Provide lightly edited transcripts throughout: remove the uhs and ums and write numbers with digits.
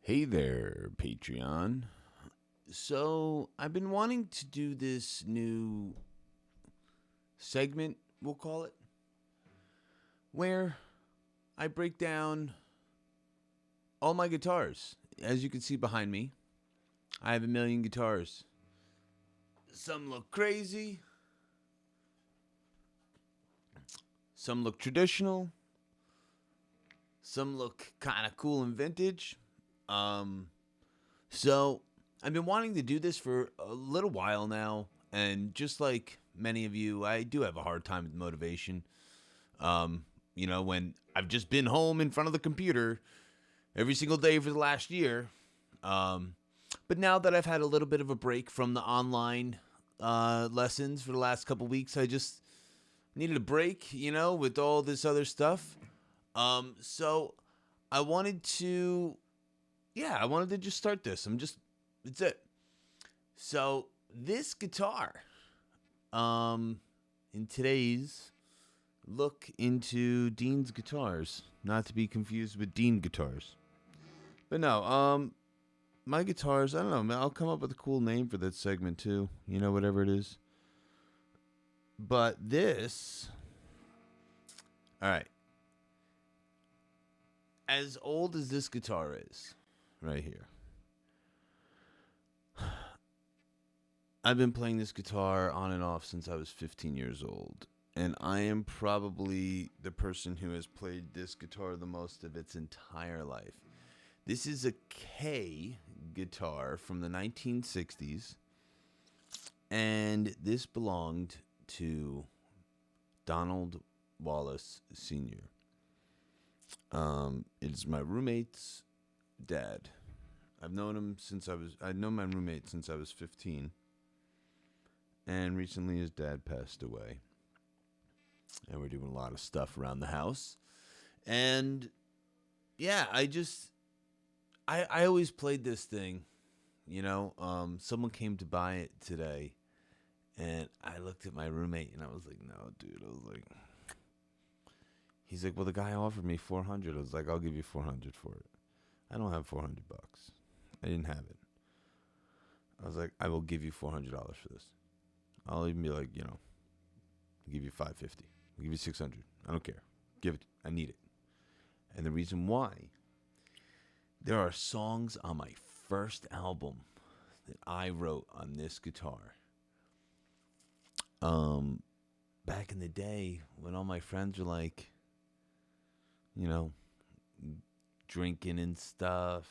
Hey there, Patreon. So, I've been wanting to do this new segment, we'll call it, where I break down all my guitars. As you can see behind me, I have a million guitars. Some look crazy, some look traditional, some look kind of cool and vintage. Um, So I've been wanting to do this for a little while now, and just like many of you, I do have a hard time with motivation. When I've just been home in front of the computer every single day for the last year. Um, but now that I've had a little bit of a break from the online lessons for the last couple weeks, I just needed a break, with all this other stuff. So I wanted to I wanted to just start this. It's it. So this guitar, in today's look into Dean's guitars, not to be confused with Dean guitars. But no, my guitars, I don't know, man, I'll come up with a cool name for that segment too, whatever it is. But this, all right, as old as this guitar is, right here, I've been playing this guitar on and off since I was 15 years old. And I am probably the person who has played this guitar the most of its entire life. This is a K guitar from the 1960s. And this belonged to Donald Wallace Sr. It is my roommate's dad. I've known my roommate since I was 15. And recently his dad passed away. And we're doing a lot of stuff around the house. And yeah, I always played this thing, someone came to buy it today. And I looked at my roommate and I was like, no, dude. He's like, well, the guy offered me $400. I was like, I'll give you $400 for it. I don't have $400. I didn't have it. I was like, I will give you $400 for this. I'll even be like, I'll give you $550. I'll give you $600. I don't care. Give it. I need it. And the reason why, there are songs on my first album that I wrote on this guitar. Back in the day when all my friends were like, drinking and stuff,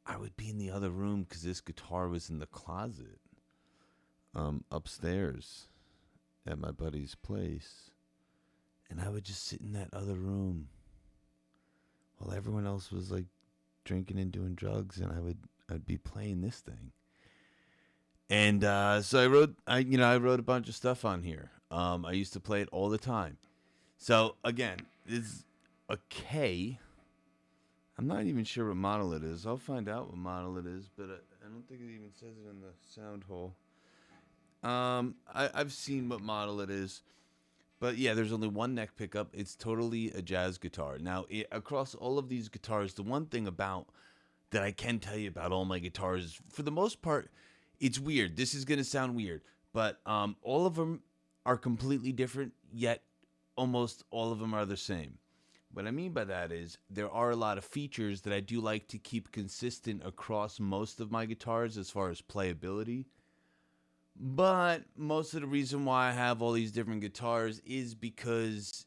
I would be in the other room because this guitar was in the closet. Upstairs at my buddy's place, and I would just sit in that other room while everyone else was like drinking and doing drugs, and I'd be playing this thing. And so I wrote a bunch of stuff on here. I used to play it all the time. So again, this is a K. I'm not even sure what model it is. I'll find out what model it is, but I don't think it even says it in the sound hole. I've seen what model it is, but yeah, there's only one neck pickup. It's totally a jazz guitar. Now, across all of these guitars, the one thing about that I can tell you about all my guitars, for the most part, it's weird. This is gonna sound weird, but all of them are completely different, yet almost all of them are the same. What I mean by that is there are a lot of features that I do like to keep consistent across most of my guitars as far as playability. But most of the reason why I have all these different guitars is because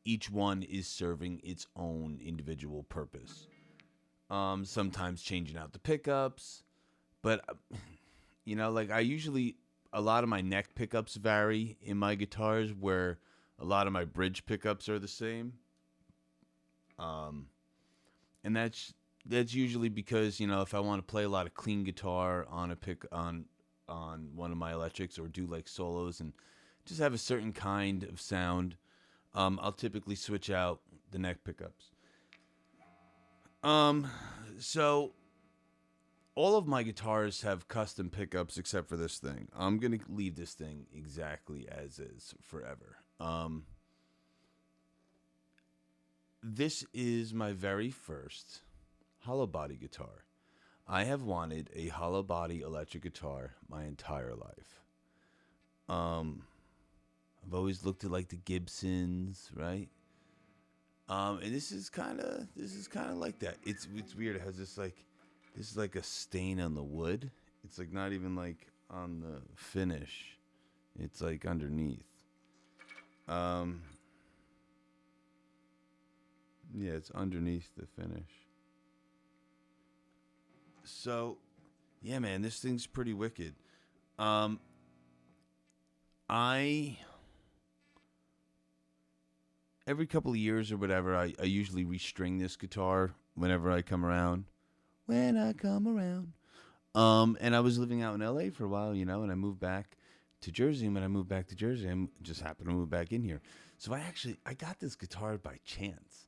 each one is serving its own individual purpose. Sometimes changing out the pickups, but a lot of my neck pickups vary in my guitars, where a lot of my bridge pickups are the same. And that's usually because if I want to play a lot of clean guitar on on one of my electrics, or do like solos and just have a certain kind of sound, I'll typically switch out the neck pickups. So all of my guitars have custom pickups except for this thing. I'm going to leave this thing exactly as is forever. This is my very first hollow body guitar. I have wanted a hollow body electric guitar my entire life. Um, I've always looked at like the Gibsons, right? And this is kind of like that. It's weird. It has this is like a stain on the wood. It's like not even like on the finish. It's like underneath. Um, yeah, it's underneath the finish. So, yeah, man, this thing's pretty wicked. Um, I every couple of years or whatever, I usually restring this guitar whenever I come around. When I come around. And I was living out in LA for a while, and I moved back to Jersey. And when I moved back to Jersey, just happened to move back in here. So I got this guitar by chance,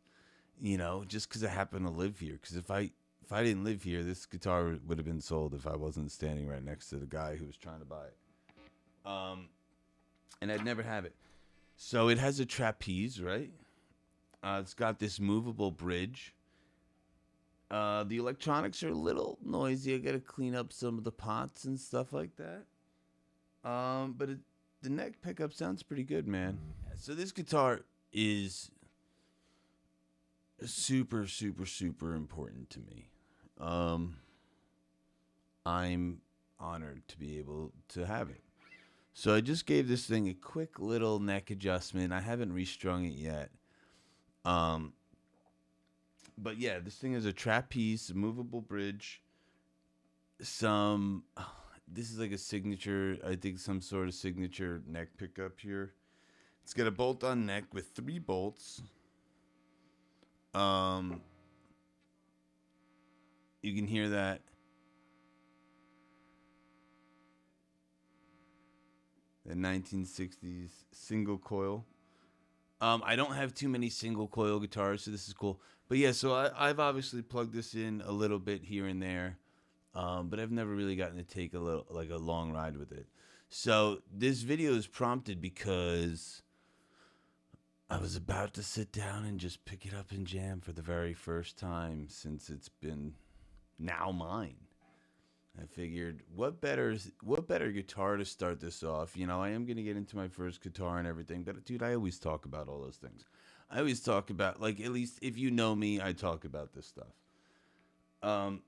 just because I happened to live here. Because if I didn't live here, this guitar would have been sold if I wasn't standing right next to the guy who was trying to buy it. And I'd never have it. So it has a trapeze, right? It's got this movable bridge. The electronics are a little noisy. I got to clean up some of the pots and stuff like that. But the neck pickup sounds pretty good, man. So this guitar is super, super, super important to me. I'm honored to be able to have it. So I just gave this thing a quick little neck adjustment. I haven't restrung it yet. Um, but yeah, this thing is a trapeze, a movable bridge, some. This is like a signature, I think some sort of signature neck pickup here. It's got a bolt-on neck with 3 bolts. Um, you can hear that. The 1960s single coil. I don't have too many single coil guitars, so this is cool. But yeah, so I've obviously plugged this in a little bit here and there, but I've never really gotten to take a long ride with it. So this video is prompted because I was about to sit down and just pick it up and jam for the very first time since it's been now mine. I figured what better guitar to start this off. I am gonna get into my first guitar and everything, but dude, I always talk about all those things. I always talk about, like, at least if you know me, I talk about this stuff. Um,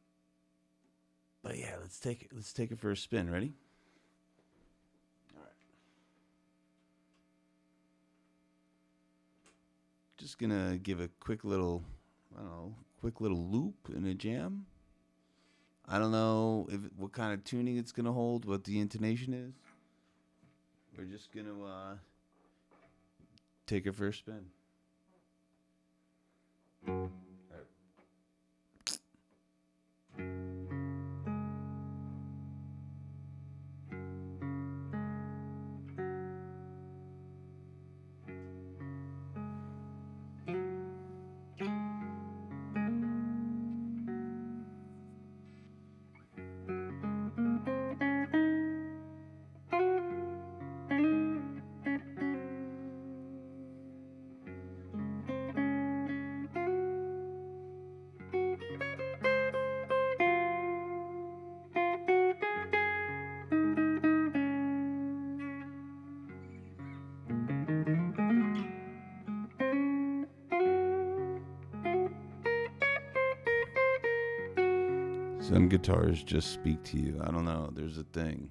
but yeah, let's take it for a spin. Ready? All right. Just gonna give a quick little, I don't know, quick little loop in a jam. I don't know what kind of tuning it's gonna hold, what the intonation is. We're just gonna take it for a spin. All right. Some guitars just speak to you. I don't know. There's a thing.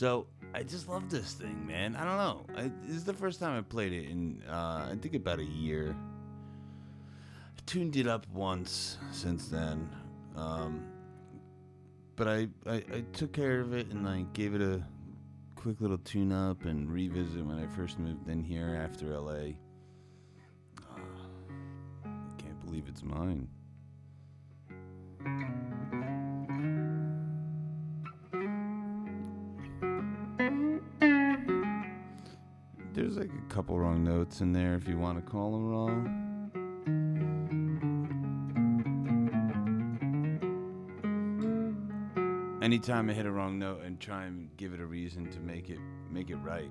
So I just love this thing, man. I don't know. This is the first time I played it in I think about a year. I tuned it up once since then, um, but I took care of it and I gave it a quick little tune up and revisit when I first moved in here after LA. I can't believe it's mine. There's like a couple wrong notes in there if you want to call them wrong. Anytime I hit a wrong note and try and give it a reason to make it right.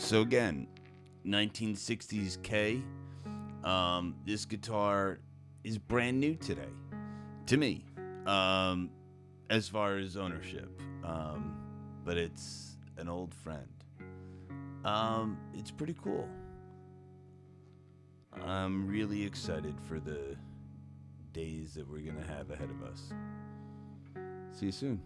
So again, 1960s K. This guitar is brand new today, to me, as far as ownership. But it's an old friend. It's pretty cool. I'm really excited for the days that we're gonna have ahead of us. See you soon.